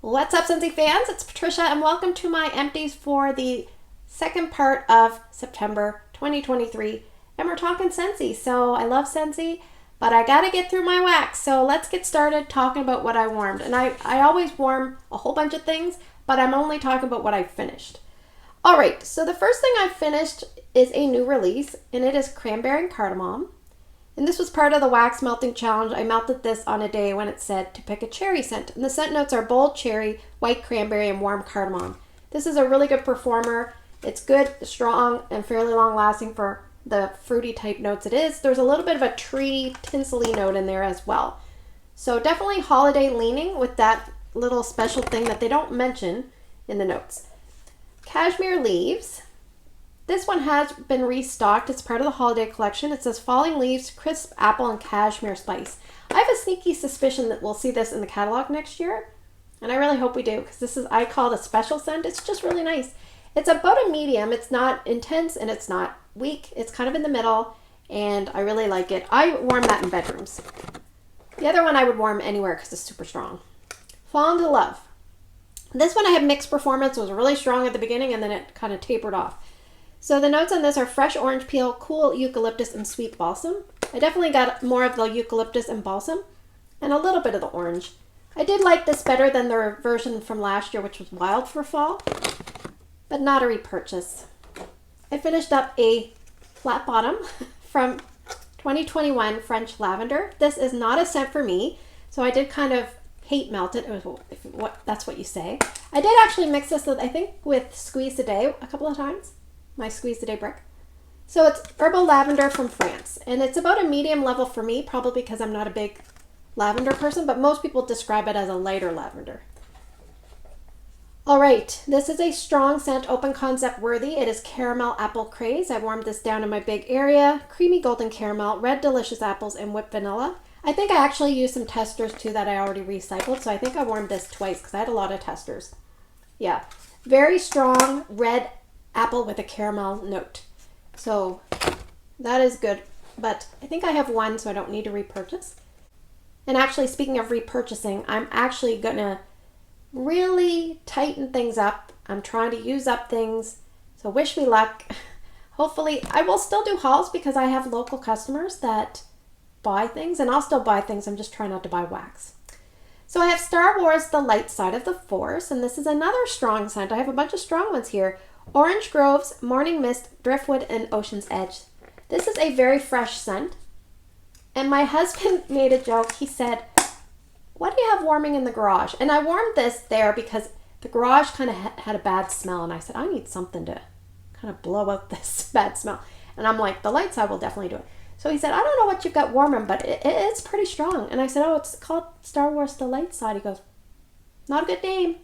What's up, Scentsy fans? It's Patricia, and welcome to my empties for the second part of September 2023. And we're talking Scentsy. So I love Scentsy, but I gotta get through my wax. So let's get started talking about what I warmed. And I always warm a whole bunch of things, but I'm only talking about what I finished. All right, so the first thing I finished is a new release, and it is Cranberry Cardamom. And this was part of the wax melting challenge. I melted this on a day when it said to pick a cherry scent. And the scent notes are bold cherry, white cranberry, and warm cardamom. This is a really good performer. It's good, strong, and fairly long lasting for the fruity type notes it is. There's a little bit of a tree tinsely note in there as well. So definitely holiday leaning with that little special thing that they don't mention in the notes. Cashmere Leaves. This one has been restocked. It's part of the holiday collection. It says Falling Leaves, Crisp Apple, and Cashmere Spice. I have a sneaky suspicion that we'll see this in the catalog next year. And I really hope we do, because this is, I call it a special scent. It's just really nice. It's about a medium. It's not intense and it's not weak. It's kind of in the middle, and I really like it. I warm that in bedrooms. The other one I would warm anywhere because it's super strong. Fall into Love. This one I had mixed performance. It was really strong at the beginning and then it kind of tapered off. So the notes on this are fresh orange peel, cool eucalyptus, and sweet balsam. I definitely got more of the eucalyptus and balsam and a little bit of the orange. I did like this better than their version from last year, which was wild for fall, but not a repurchase. I finished up a flat bottom from 2021 French Lavender. This is not a scent for me, so I did kind of hate melt it. It was that's what you say. I did actually mix this with, I think, with Squeeze a Day a couple of times. My Squeeze a Day brick. So it's Herbal Lavender from France, and it's about a medium level for me, probably because I'm not a big lavender person, but most people describe it as a lighter lavender. All right, this is a strong scent, open concept worthy. It is Caramel Apple Craze. I warmed this down in my big area. Creamy golden caramel, red delicious apples, and whipped vanilla. I think I actually used some testers too that I already recycled, so I think I warmed this twice because I had a lot of testers. Yeah, very strong red apple with a caramel note. So that is good, but I think I have one, so I don't need to repurchase. And actually, speaking of repurchasing, I'm actually gonna really tighten things up. I'm trying to use up things, so wish me luck. Hopefully, I will still do hauls because I have local customers that buy things, and I'll still buy things. I'm just trying not to buy wax. So I have Star Wars, The Light Side of the Force, and this is another strong scent. I have a bunch of strong ones here. Orange Groves, Morning Mist, Driftwood, and Ocean's Edge. This is a very fresh scent. And my husband made a joke. He said, "What do you have warming in the garage?" And I warmed this there because the garage kind of had a bad smell. And I said, I need something to kind of blow out this bad smell. And I'm like, the light side will definitely do it. So he said, I don't know what you've got warming, but it's pretty strong. And I said, oh, it's called Star Wars The Light Side. He goes, not a good name.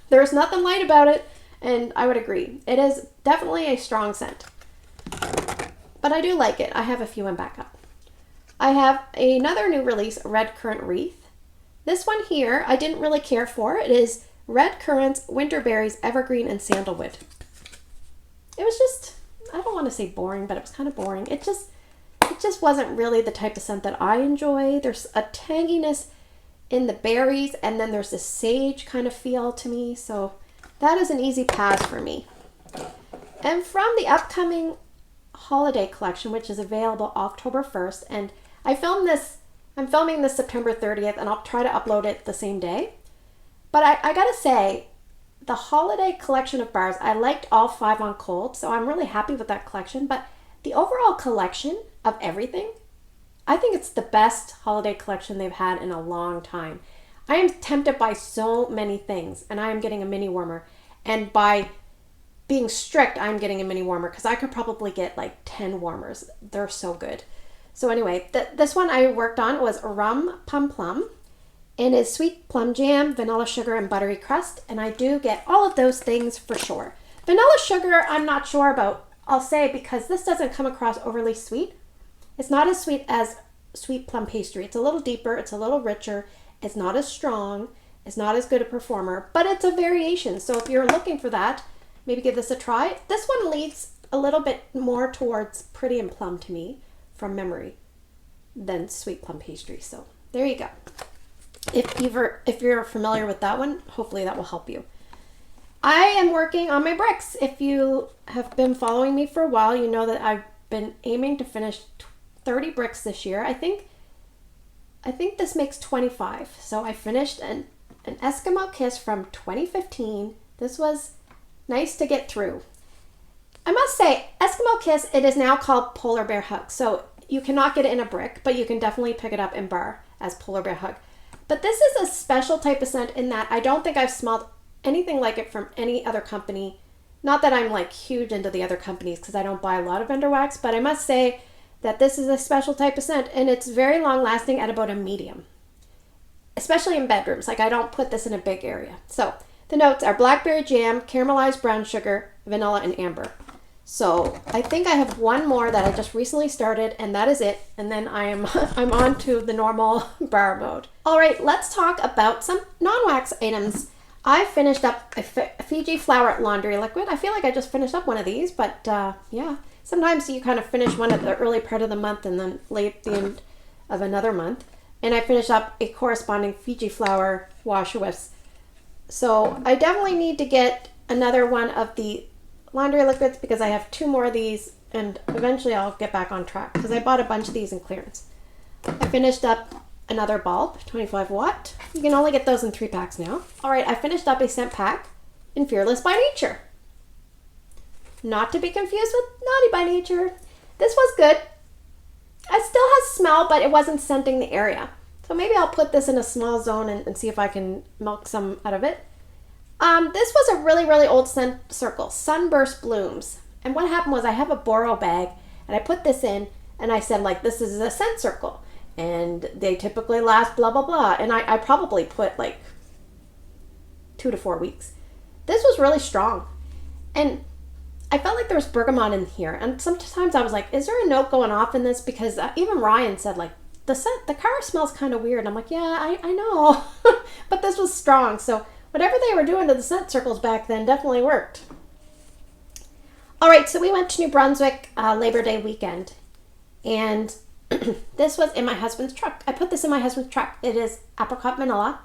There's nothing light about it. And I would agree. It is definitely a strong scent. But I do like it. I have a few in backup. I have another new release, Red Currant Wreath. This one here, I didn't really care for. It is red currants, winter berries, evergreen, and sandalwood. It was just, I don't want to say boring, but it was kind of boring. It just wasn't really the type of scent that I enjoy. There's a tanginess in the berries, and then there's this sage kind of feel to me. So that is an easy pass for me. And from the upcoming holiday collection, which is available October 1st, and I'm filming this September 30th, and I'll try to upload it the same day. But I gotta say, the holiday collection of bars, I liked all 5 on cold, so I'm really happy with that collection. But the overall collection of everything, I think it's the best holiday collection they've had in a long time. I am tempted by so many things, and I am getting a mini warmer. And by being strict, I'm getting a mini warmer because I could probably get like 10 warmers. They're so good. So anyway, this one I worked on was Rum Plum. And it's sweet plum jam, vanilla sugar, and buttery crust. And I do get all of those things for sure. Vanilla sugar, I'm not sure about, I'll say, because this doesn't come across overly sweet. It's not as sweet as sweet plum pastry. It's a little deeper, it's a little richer. It's not as strong, it's not as good a performer, but it's a variation. So if you're looking for that, maybe give this a try. This one leads a little bit more towards pretty and plum to me from memory than sweet plum pastry. So there you go. If you're familiar with that one, hopefully that will help you. I am working on my bricks. If you have been following me for a while, you know that I've been aiming to finish 30 bricks this year. I think this makes 25. So I finished an Eskimo Kiss from 2015. This was nice to get through. I must say, Eskimo Kiss, it is now called Polar Bear Hug. So you cannot get it in a brick, but you can definitely pick it up in bar as Polar Bear Hug. But this is a special type of scent in that I don't think I've smelled anything like it from any other company. Not that I'm like huge into the other companies because I don't buy a lot of vendor wax, but I must say that this is a special type of scent and it's very long lasting at about a medium. Especially in bedrooms. Like I don't put this in a big area. So the notes are blackberry jam, caramelized brown sugar, vanilla, and amber. So I think I have one more that I just recently started and that is it. And then I'm on to the normal bar mode. All right, let's talk about some non-wax items. I finished up a Fiji Flower laundry liquid. I feel like I just finished up one of these, but yeah. Sometimes you kind of finish one at the early part of the month and then late at the end of another month. And I finished up a corresponding Fiji Flower wash whiffs. So I definitely need to get another one of the laundry liquids because I have 2 more of these and eventually I'll get back on track because I bought a bunch of these in clearance. I finished up another bulb, 25 watt. You can only get those in 3 packs now. All right, I finished up a scent pack in Fearless by Nature. Not to be confused with Naughty by Nature. This was good. It still has smell, but it wasn't scenting the area. So maybe I'll put this in a small zone and see if I can milk some out of it. This was a really, really old scent circle, Sunburst Blooms. And what happened was I have a Boro bag and I put this in and I said like, this is a scent circle. And they typically last blah, blah, blah. And I probably put like 2 to 4 weeks. This was really strong. And I felt like there was bergamot in here. And sometimes I was like, is there a note going off in this? Because even Ryan said like, the car smells kind of weird. And I'm like, yeah, I know. But this was strong. So whatever they were doing to the scent circles back then definitely worked. All right, so we went to New Brunswick Labor Day weekend. And this was in my husband's truck. I put this in my husband's truck. It is Apricot Manila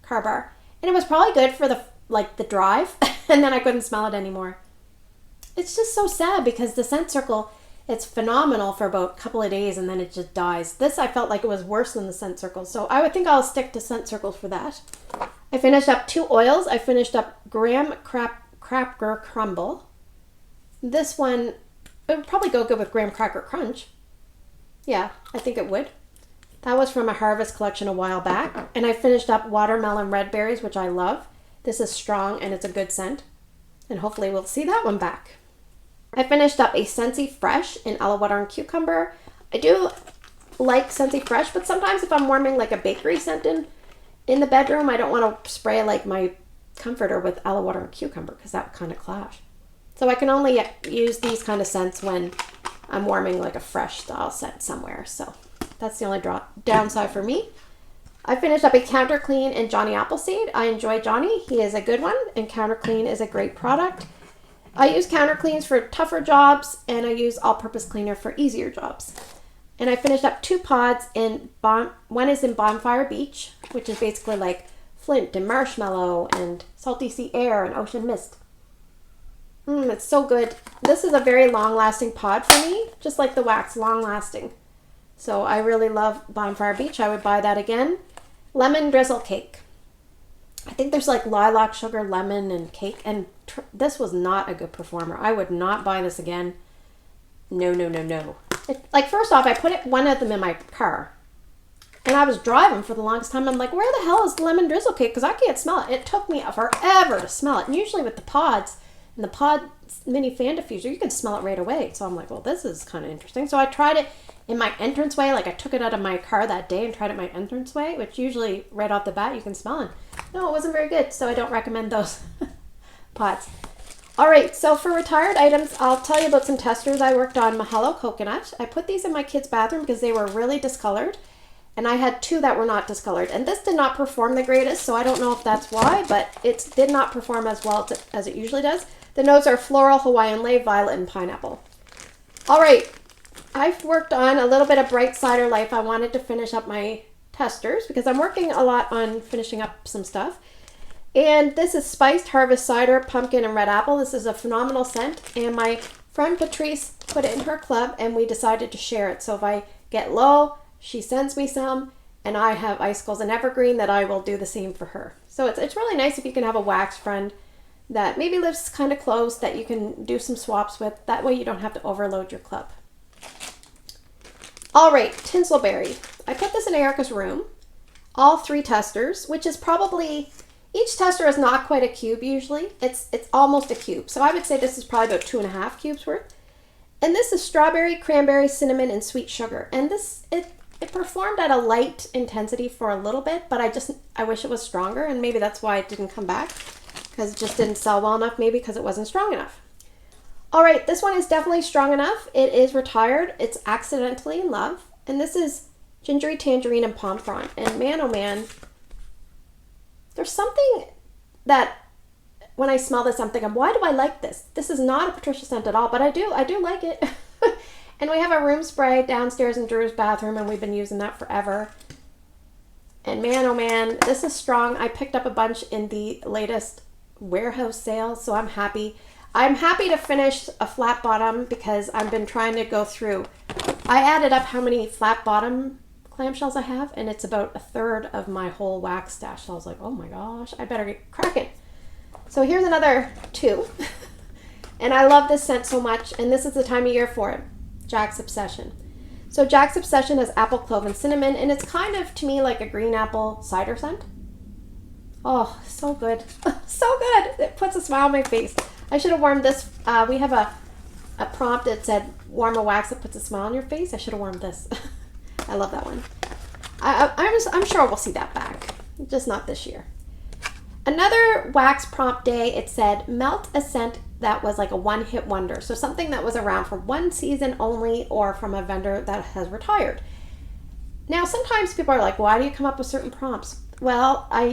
car bar. And it was probably good for the drive. And then I couldn't smell it anymore. It's just so sad because the scent circle, it's phenomenal for about a couple of days and then it just dies. This I felt like it was worse than the scent circle. So I would think I'll stick to scent circles for that. I finished up 2 oils. I finished up Graham Cracker Crumble. This one, it would probably go good with Graham Cracker Crunch. Yeah, I think it would. That was from a Harvest collection a while back. And I finished up Watermelon Red Berries, which I love. This is strong and it's a good scent. And hopefully we'll see that one back. I finished up a Centy Fresh in Aloe Water and Cucumber. I do like Centy Fresh, but sometimes if I'm warming like a bakery scent in the bedroom, I don't want to spray like my comforter with Aloe Water and Cucumber because that would kind of clash. So I can only use these kind of scents when I'm warming like a fresh style scent somewhere. So that's the only downside for me. I finished up a Counter Clean in Johnny Appleseed. I enjoy Johnny. He is a good one and Counter Clean is a great product. I use Counter Cleans for tougher jobs and I use all-purpose cleaner for easier jobs. And I finished up 2 pods in one is in Bonfire Beach, which is basically like flint and marshmallow and salty sea air and ocean mist. It's so good. This is a very long-lasting pod for me, just like the wax, long-lasting. So I really love Bonfire Beach. I would buy that again. Lemon Drizzle Cake. I think there's like lilac, sugar, lemon, and cake. And this was not a good performer. I would not buy this again. No, no, no, no. Like, first off, I put one of them in my car. And I was driving for the longest time. I'm like, where the hell is the lemon drizzle cake? Because I can't smell it. It took me forever to smell it. And usually with the pods, and the pod mini fan diffuser, you can smell it right away. So I'm like, well, this is kind of interesting. So I tried it in my entranceway. Like, I took it out of my car that day and tried it in my entranceway, which usually right off the bat you can smell it. No, it wasn't very good. So I don't recommend those pods. All right, so for retired items, I'll tell you about some testers I worked on. Mahalo Coconut. I put these in my kids' bathroom because they were really discolored. And I had 2 that were not discolored. And this did not perform the greatest, so I don't know if that's why, but it did not perform as well as it usually does. The notes are floral, Hawaiian lei, violet, and pineapple. All right, I've worked on a little bit of Brightside Life. I wanted to finish up my testers because I'm working a lot on finishing up some stuff. And this is Spiced Harvest Cider, Pumpkin, and Red Apple. This is a phenomenal scent. And my friend Patricia put it in her club and we decided to share it. So if I get low, she sends me some. And I have Icicles and Evergreen that I will do the same for her. So it's really nice if you can have a wax friend that maybe lives kind of close that you can do some swaps with. That way you don't have to overload your club. All right, Tinselberry. I put this in Erica's room. All 3 testers, which is probably, each tester is not quite a cube usually. It's almost a cube. So I would say this is probably about 2.5 cubes worth. And this is strawberry, cranberry, cinnamon, and sweet sugar. And this, it performed at a light intensity for a little bit, but I wish it was stronger, and maybe that's why it didn't come back, because it just didn't sell well enough, maybe because it wasn't strong enough. All right, this one is definitely strong enough. It is retired. It's Accidentally in Love, and this is Gingery Tangerine and Palm Frond. And man, oh man, there's something that when I smell this, I'm thinking, why do I like this? This is not a Patricia scent at all, but I do like it. And we have a room spray downstairs in Drew's bathroom, and we've been using that forever. And man, oh man, this is strong. I picked up a bunch in the latest warehouse sale, so I'm happy. I'm happy to finish a flat bottom because I've been trying to go through. I added up how many flat bottom clamshells I have, and it's about 1/3 of my whole wax stash. So I was like, oh my gosh, I better get cracking. So here's another 2. And I love this scent so much, and this is the time of year for it. Jack's Obsession. So Jack's Obsession has apple, clove, and cinnamon, and it's kind of, to me, like a green apple cider scent. Oh, so good. So good. It puts a smile on my face. I should have warmed this. We have a prompt that said, warm a wax that puts a smile on your face. I should have warmed this. I love that one. I'm sure we'll see that back. Just not this year. Another wax prompt day, it said, melt a scent that was like a one-hit wonder. So something that was around for one season only or from a vendor that has retired. Now, sometimes people are like, why do you come up with certain prompts? Well, I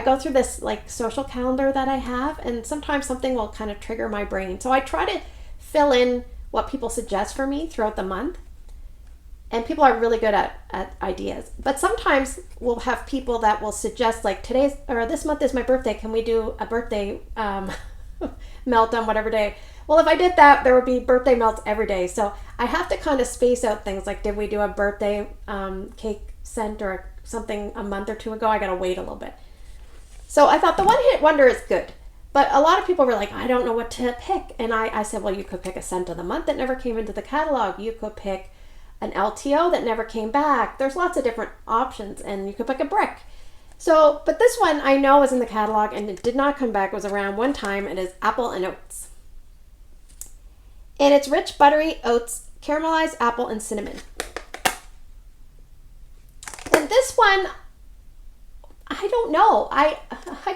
go through this like social calendar that I have, and sometimes something will kind of trigger my brain. So I try to fill in what people suggest for me throughout the month. And people are really good at ideas. But sometimes we'll have people that will suggest, like, this month is my birthday. Can we do a birthday melt on whatever day? Well, if I did that, there would be birthday melts every day. So I have to kind of space out things. Like, did we do a birthday cake scent or something a month or 2 ago? I got to wait a little bit. So I thought the one-hit wonder is good. But a lot of people were like, I don't know what to pick. And I said, well, you could pick a scent of the month that never came into the catalog. You could pick an LTO that never came back. There's lots of different options, and you could pick a brick. So, but this one I know is in the catalog and it did not come back. It was around one time. It is Apple and Oats. And it's rich, buttery oats, caramelized apple, and cinnamon. And this one, I don't know. I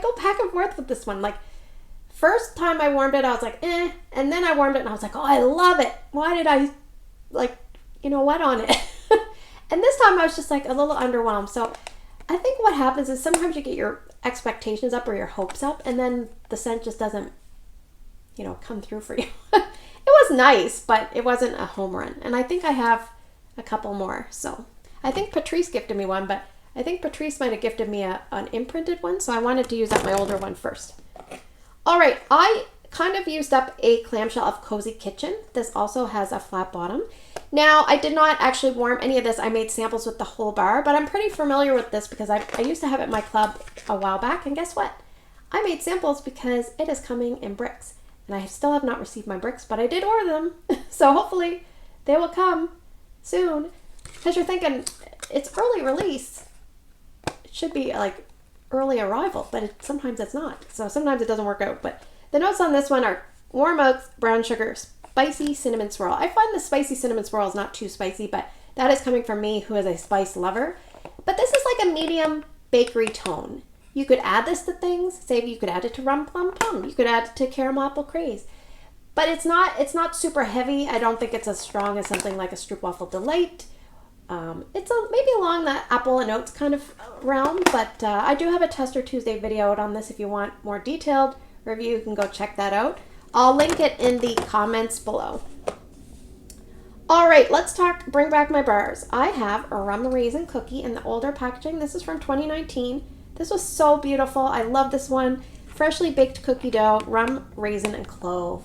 go back and forth with this one. Like, first time I warmed it, I was like, eh. And then I warmed it and I was like, oh, I love it. Why did I, like, wet on it? And this time I was just like a little underwhelmed. So I think what happens is sometimes you get your expectations up or your hopes up, and then the scent just doesn't, come through for you. It was nice, but it wasn't a home run. And I think I have a couple more. So I think Patrice gifted me one, but I think Patrice might have gifted me an imprinted one. So I wanted to use up my older one first. All right, I kind of used up a clamshell of Cozy Kitchen. This also has a flat bottom. Now, I did not actually warm any of this. I made samples with the whole bar, but I'm pretty familiar with this because I used to have it in my club a while back, and guess what? I made samples because it is coming in bricks, and I still have not received my bricks, but I did order them, so hopefully they will come soon. Because you're thinking, it's early release. It should be like early arrival, but sometimes it's not. So sometimes it doesn't work out, but the notes on this one are warm oats, brown sugar, spicy cinnamon swirl. I find the spicy cinnamon swirl is not too spicy, but that is coming from me, who is a spice lover. But this is like a medium bakery tone. You could add this to things. Say you could add it to Rum Plum. You could add it to Caramel Apple Craze. But it's not super heavy. I don't think it's as strong as something like a Stroopwafel Delight. It's maybe along the apple and oats kind of realm, but I do have a Tester Tuesday video out on this. If you want more detailed review, you can go check that out. I'll link it in the comments below. All right, let's bring back my bars. I have a rum raisin cookie in the older packaging. This is from 2019. This was so beautiful. I love this one. Freshly baked cookie dough, rum, raisin, and clove.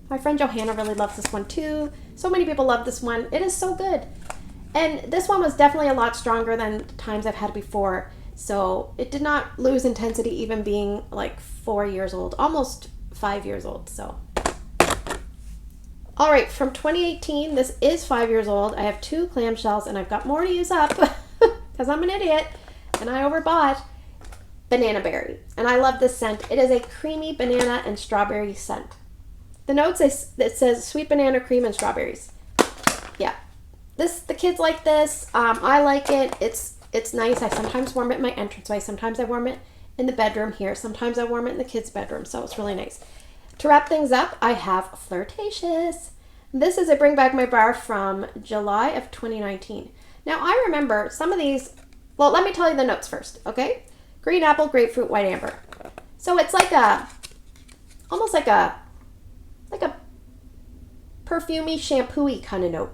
My friend Johanna really loves this one too. So many people love this one. It is so good. And this one was definitely a lot stronger than times I've had before. So it did not lose intensity even being like 4 years old, almost 5 years old. So, all right, from 2018, this is 5 years old. I have 2 clamshells and I've got more to use up because I'm an idiot and I overbought. Banana berry. And I love this scent. It is a creamy banana and strawberry scent. The note says, it says sweet banana cream and strawberries. Yeah. The kids like this. I like it. It's nice. I sometimes warm it in my entranceway. Sometimes I warm it in the bedroom here. Sometimes I warm it in the kids' bedroom. So it's really nice. To wrap things up, I have Flirtatious. This is a Bring Back My Bar from July of 2019. Now I remember some of these. Well, let me tell you the notes first, okay? Green apple, grapefruit, white amber. So it's like almost like a perfumey, shampoo-y kind of note.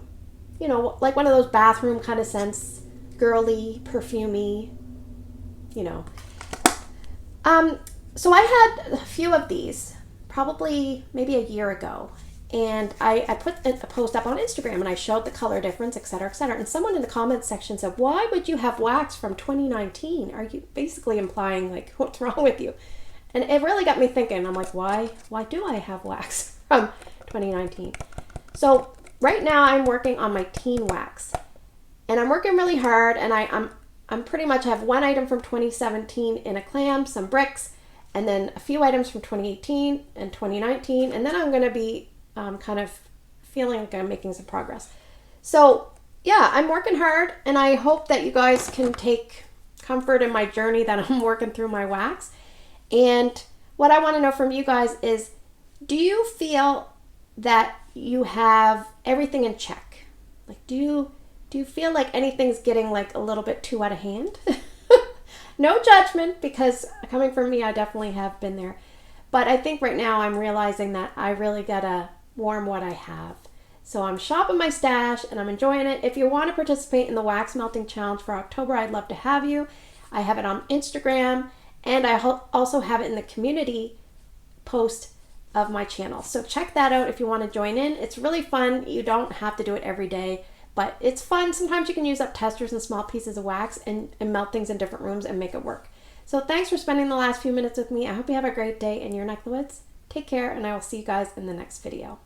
You know, like one of those bathroom kind of scents, girly, perfumey, you know. So I had a few of these, probably maybe a year ago. And I put a post up on Instagram and I showed the color difference, et cetera, et cetera. And someone in the comments section said, why would you have wax from 2019? Are you basically implying like, what's wrong with you? And it really got me thinking. I'm like, why do I have wax from 2019? So right now I'm working on my teen wax and I'm working really hard. And I'm pretty much have one item from 2017 in a clam, some bricks, and then a few items from 2018 and 2019. And then I'm going to be kind of feeling like I'm making some progress. So yeah, I'm working hard and I hope that you guys can take comfort in my journey that I'm working through my wax. And what I want to know from you guys is, do you feel that you have everything in check? Like, do you feel like anything's getting like a little bit too out of hand? No judgment, because coming from me, I definitely have been there. But I think right now I'm realizing that I really gotta warm what I have. So I'm shopping my stash and I'm enjoying it. If you want to participate in the wax melting challenge for October, I'd love to have you. I have it on Instagram and I also have it in the community post of my channel. So check that out if you want to join in. It's really fun. You don't have to do it every day, but it's fun. Sometimes you can use up testers and small pieces of wax and melt things in different rooms and make it work. So thanks for spending the last few minutes with me. I hope you have a great day in your neck of the woods. Take care, and I will see you guys in the next video.